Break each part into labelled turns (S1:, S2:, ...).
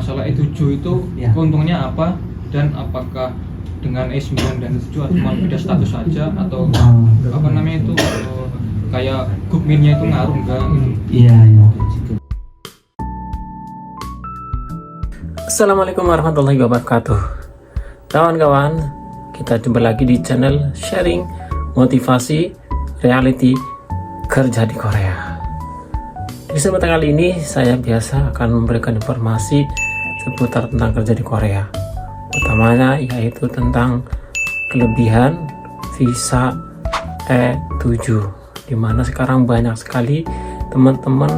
S1: masalah E7 itu
S2: Ya.
S1: keuntungannya apa, dan apakah dengan E9 dan E7 cuma beda status saja atau apa namanya itu kayak Gukminnya itu ngaruh enggak gitu.
S2: Iya, iya.
S3: Assalamualaikum warahmatullahi wabarakatuh. Kawan-kawan, kita jumpa lagi di channel sharing motivasi reality kerja di Korea. Di kesempatan kali ini saya biasa akan memberikan informasi seputar tentang kerja di Korea. Utamanya yaitu tentang kelebihan visa E7, dimana sekarang banyak sekali teman-teman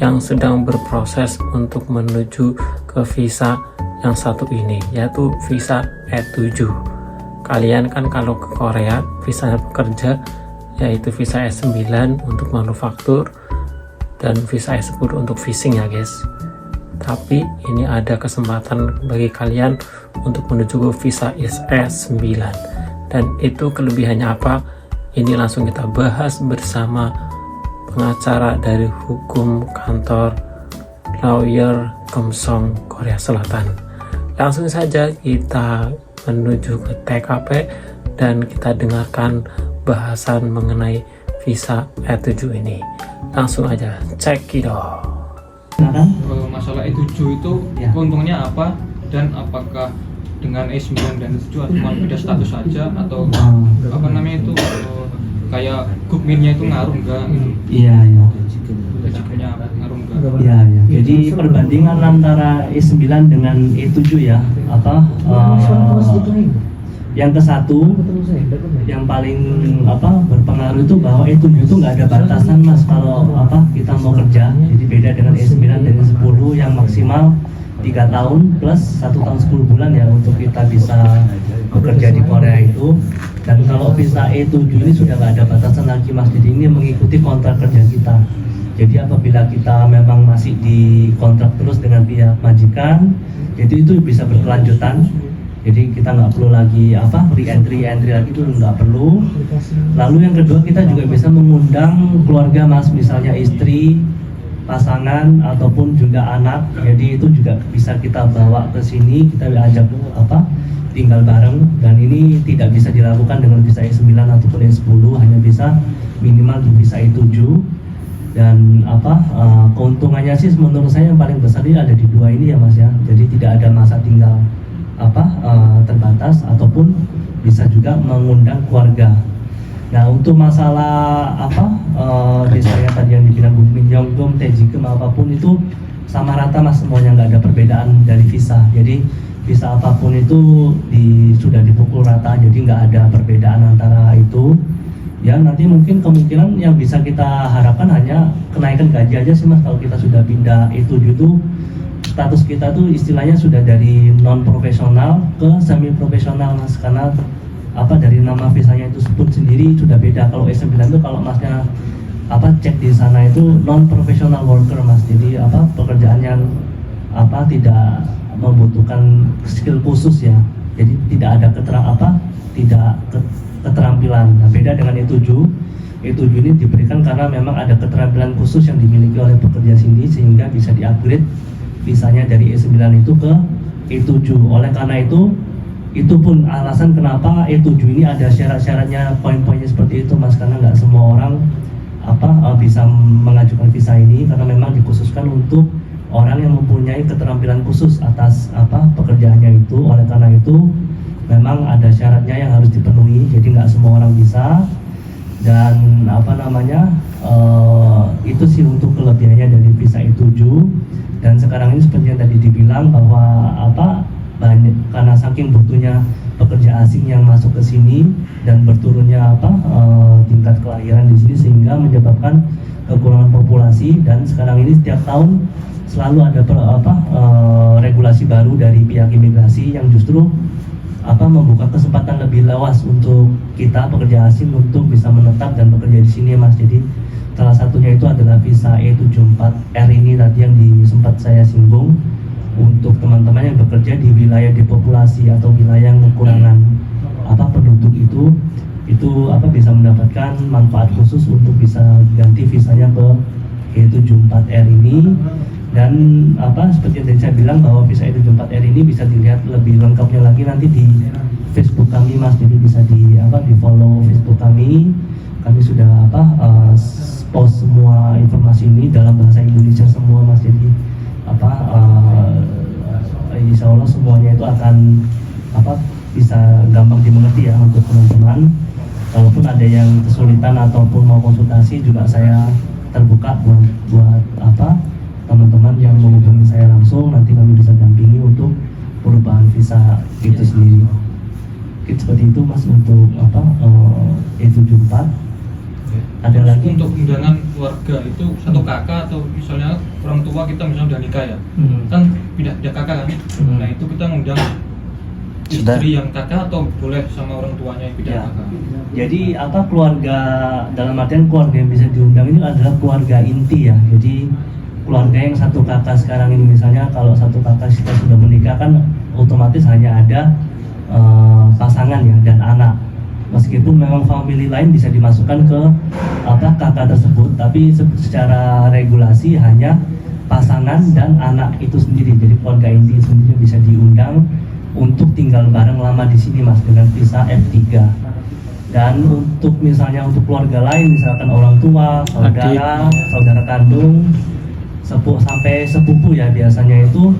S3: yang sedang berproses untuk menuju ke visa yang satu ini, yaitu visa E7. Kalian kan kalau ke Korea visanya bekerja yaitu visa E9 untuk manufaktur dan visa E10 untuk fishing ya guys. Tapi ini ada kesempatan bagi kalian untuk menuju ke visa E9, dan itu kelebihannya apa? Ini langsung kita bahas bersama pengacara dari hukum kantor lawyer Keumsong Korea Selatan. Langsung saja kita menuju ke TKP dan kita dengarkan bahasan mengenai visa E7 ini. Langsung aja cekidot.
S1: Masalah E7 itu
S2: Ya.
S1: keuntungannya apa, dan apakah dengan E9 dan E7 cuma beda status saja atau apa namanya itu kayak Gukminnya itu ngaruh enggak gitu.
S2: Iya, iya.
S1: Resikonya ngaruh enggak.
S2: Iya, iya. Jadi perbandingan antara E9 dengan E7 ya, yang ke satu yang paling berpengaruh itu bahwa E7 itu nggak ada batasan mas kalau kita mau kerja. Jadi beda dengan E9 dan E10 yang maksimal 3 tahun plus 1 tahun 10 bulan ya untuk kita bisa bekerja di Korea itu. Dan kalau visa E7 ini sudah nggak ada batasan lagi mas. Jadi ini mengikuti kontrak kerja kita. Jadi apabila kita memang masih di kontrak terus dengan pihak majikan, jadi itu bisa berkelanjutan. Jadi kita nggak perlu lagi re-entry lagi, itu nggak perlu. Lalu yang kedua, kita juga bisa mengundang keluarga mas, misalnya istri, pasangan ataupun juga anak. Jadi itu juga bisa kita bawa ke sini, kita ajak tinggal bareng. Dan ini tidak bisa dilakukan dengan visa E9 ataupun E10, hanya bisa minimal di visa E7. Dan keuntungannya sih menurut saya yang paling besar ini ada di dua ini ya mas ya. Jadi tidak ada masa tinggal terbatas, ataupun bisa juga mengundang keluarga. Nah untuk masalah misalnya tadi yang dibilang Gukmin, Yonggum, Taejikum apapun itu sama rata mas, semuanya nggak ada perbedaan dari visa. Jadi visa apapun itu sudah dipukul rata, jadi nggak ada perbedaan antara itu. Ya nanti mungkin kemungkinan yang bisa kita harapkan hanya kenaikan gaji aja sih mas, kalau kita sudah pindah E7 itu status kita tuh istilahnya sudah dari non profesional ke semi profesional mas, karena dari nama visanya itu sebut sendiri sudah beda. Kalau E9 itu kalau masnya cek di sana itu non professional worker mas, jadi pekerjaan yang tidak membutuhkan skill khusus ya, jadi tidak ada keterampilan. Nah beda dengan E7 ini diberikan karena memang ada keterampilan khusus yang dimiliki oleh pekerja sini, sehingga bisa di-upgrade visanya dari E9 itu ke E7. Oleh karena itu pun alasan kenapa E7 ini ada syarat-syaratnya, poin-poinnya seperti itu mas, karena nggak semua orang bisa mengajukan visa ini, karena memang dikhususkan untuk orang yang mempunyai keterampilan khusus atas pekerjaannya itu. Oleh karena itu memang ada syaratnya yang harus dipenuhi, jadi nggak semua orang bisa. Dan itu sih untuk kelebihannya dari visa E7. Dan sekarang ini seperti yang tadi dibilang bahwa banyak, karena saking butuhnya pekerja asing yang masuk ke sini dan berturunnya tingkat kelahiran di sini, sehingga menyebabkan kekurangan populasi. Dan sekarang ini setiap tahun selalu ada regulasi baru dari pihak imigrasi yang justru membuka kesempatan lebih luas untuk kita pekerja asing untuk bisa menetap dan bekerja di sini mas. Jadi salah satunya itu adalah visa E74R ini tadi yang sempat saya singgung, untuk teman-teman yang bekerja di wilayah depopulasi atau wilayah yang kekurangan penduduk itu bisa mendapatkan manfaat khusus untuk bisa ganti visanya ke E74R ini. Dan seperti yang tadi saya bilang bahwa visa E74R ini bisa dilihat lebih lengkapnya lagi nanti di Facebook kami Mas, jadi bisa di follow Facebook kami. Kami sudah post semua informasi ini dalam bahasa Indonesia semua Mas, jadi insya Allah semuanya itu akan bisa gampang dimengerti ya untuk teman-teman. Kalaupun ada yang kesulitan ataupun mau konsultasi juga saya terbuka buat teman-teman yang menghubungi saya langsung, nanti kami bisa dampingi untuk perubahan visa itu sendiri. Seperti itu Mas untuk E74. Ada lagi
S1: untuk undangan keluarga itu satu kakak atau misalnya orang tua kita misalnya udah nikah ya, kan pindah kakak kan. Nah itu kita ngundang istri yang kakak atau boleh sama orang tuanya yang pindah kakak.
S2: Jadi keluarga, dalam artian keluarga yang bisa diundang ini adalah keluarga inti ya. Jadi keluarga yang satu kakak sekarang ini, misalnya kalau satu kakak kita sudah menikah kan otomatis hanya ada pasangan ya dan anak. Meskipun memang family lain bisa dimasukkan ke kakak tersebut, tapi secara regulasi hanya pasangan dan anak itu sendiri. Jadi keluarga inti sendiri bisa diundang untuk tinggal bareng lama di sini Mas dengan visa F3. Dan untuk misalnya untuk keluarga lain, misalkan orang tua, saudara kandung, sampai sepupu ya, biasanya itu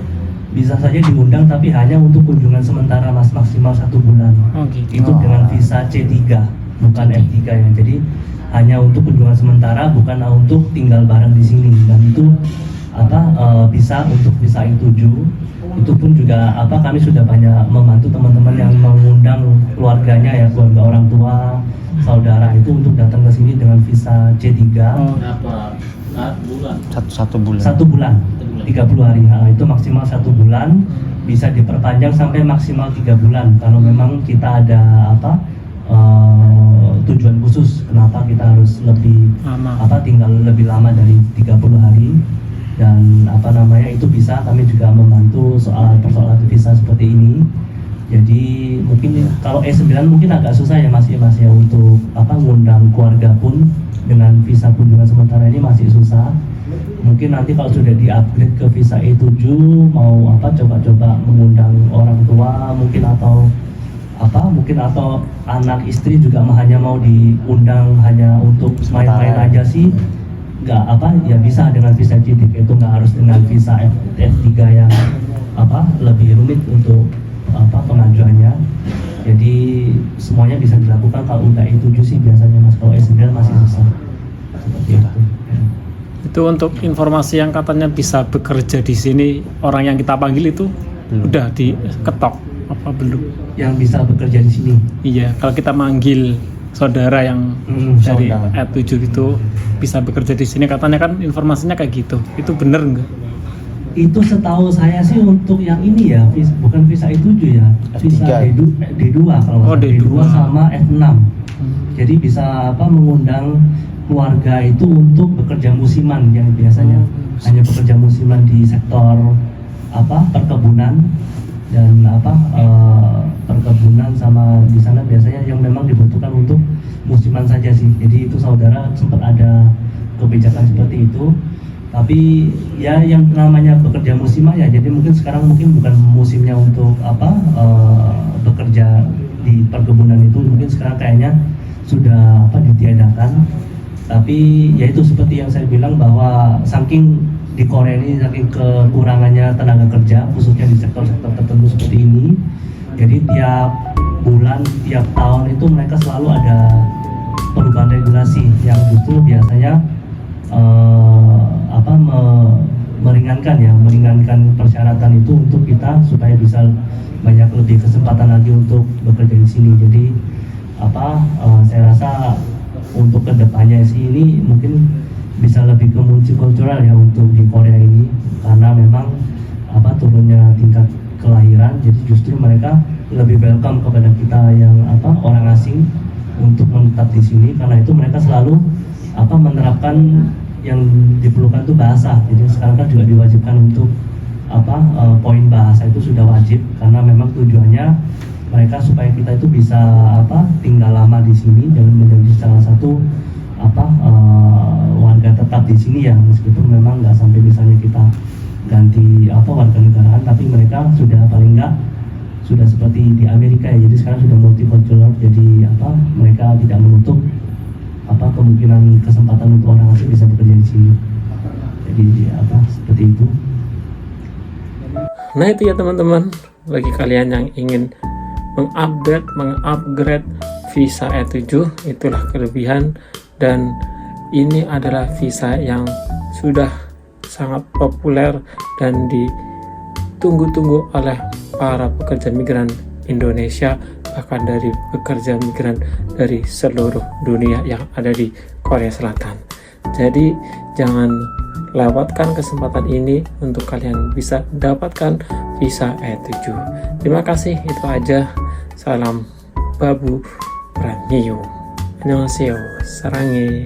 S2: bisa saja diundang tapi hanya untuk kunjungan sementara Mas, maksimal 1 bulan. Itu dengan visa C3 bukan F3 ya. Jadi hanya untuk kunjungan sementara, bukan untuk tinggal bareng di sini. Dan itu bisa untuk visa E7. Itu pun juga kami sudah banyak membantu teman-teman yang mengundang keluarganya ya, keluarga orang tua, saudara itu untuk datang ke sini dengan visa C3.
S4: Berapa bulan? Satu bulan.
S2: 1 bulan. 30 hari, itu maksimal 1 bulan, bisa diperpanjang sampai maksimal 3 bulan kalau memang kita ada tujuan khusus kenapa kita harus lebih tinggal lebih lama dari 30 hari. Dan itu bisa kami juga membantu persoalan visa seperti ini. Jadi mungkin kalau E9 mungkin agak susah ya Mas ya untuk ngundang keluarga pun dengan visa kunjungan sementara ini masih susah. Mungkin nanti kalau sudah di-upgrade ke visa E7 mau coba-coba mengundang orang tua mungkin atau anak istri juga hanya mau diundang hanya untuk main-main aja sih. Ya bisa dengan visa C3 itu, nggak harus dengan visa F3 yang lebih rumit untuk pengajuannya. Jadi semuanya bisa dilakukan kalau udah E7 sih biasanya Mas, kalau E9 masih susah. Seperti itu.
S3: Itu untuk informasi yang katanya bisa bekerja di sini, orang yang kita panggil itu udah diketok apa belum?
S2: Yang bisa bekerja di sini.
S3: Iya, kalau kita manggil saudara yang dari E7 itu bisa bekerja di sini, katanya kan informasinya kayak gitu. Itu bener nggak?
S2: Itu setahu saya sih untuk yang ini ya, bukan visa E7 ya, visa D2 kalau D2 sama F6. Jadi bisa mengundang keluarga itu untuk bekerja musiman yang biasanya hanya bekerja musiman di sektor perkebunan dan perkebunan sama di sana biasanya yang memang dibutuhkan untuk musiman saja sih. Jadi itu saudara sempat ada kebijakan seperti itu. Tapi ya yang namanya bekerja musiman ya, jadi mungkin sekarang mungkin bukan musimnya untuk bekerja di perkebunan itu, mungkin sekarang kayaknya sudah ditiadakan. Tapi ya itu seperti yang saya bilang bahwa saking di Korea ini saking kekurangannya tenaga kerja khususnya di sektor-sektor tertentu seperti ini, jadi tiap bulan, tiap tahun itu mereka selalu ada perubahan regulasi yang justru biasanya meringankan persyaratan itu untuk kita supaya bisa banyak lebih kesempatan lagi untuk bekerja di sini. Jadi saya rasa untuk kedepannya sih ini mungkin bisa lebih ke multikultural ya untuk di Korea ini, karena memang turunnya tingkat kelahiran, jadi justru mereka lebih welcome kepada kita yang orang asing untuk menetap di sini, karena itu mereka selalu menerapkan yang diperlukan itu bahasa. Jadi sekarang kan juga diwajibkan untuk poin bahasa itu sudah wajib, karena memang tujuannya mereka supaya kita itu bisa tinggal lama di sini dan menjadi salah satu warga tetap di sini ya, meskipun memang nggak sampai misalnya kita ganti warganegaraan, tapi mereka sudah paling enggak sudah seperti di Amerika ya, jadi sekarang sudah multicultural, jadi mereka tidak menutup kemungkinan kesempatan untuk orang asing bisa bekerja di sini, jadi seperti itu.
S3: Nah itu ya teman-teman, bagi kalian yang ingin mengupgrade visa E7, itulah kelebihan, dan ini adalah visa yang sudah sangat populer dan ditunggu-tunggu oleh para pekerja migran Indonesia, bahkan dari pekerja migran dari seluruh dunia yang ada di Korea Selatan. Jadi jangan lewatkan kesempatan ini untuk kalian bisa dapatkan visa E7. Terima kasih, itu aja. Salam Babu Premium. Annyeonghaseyo, sarangi.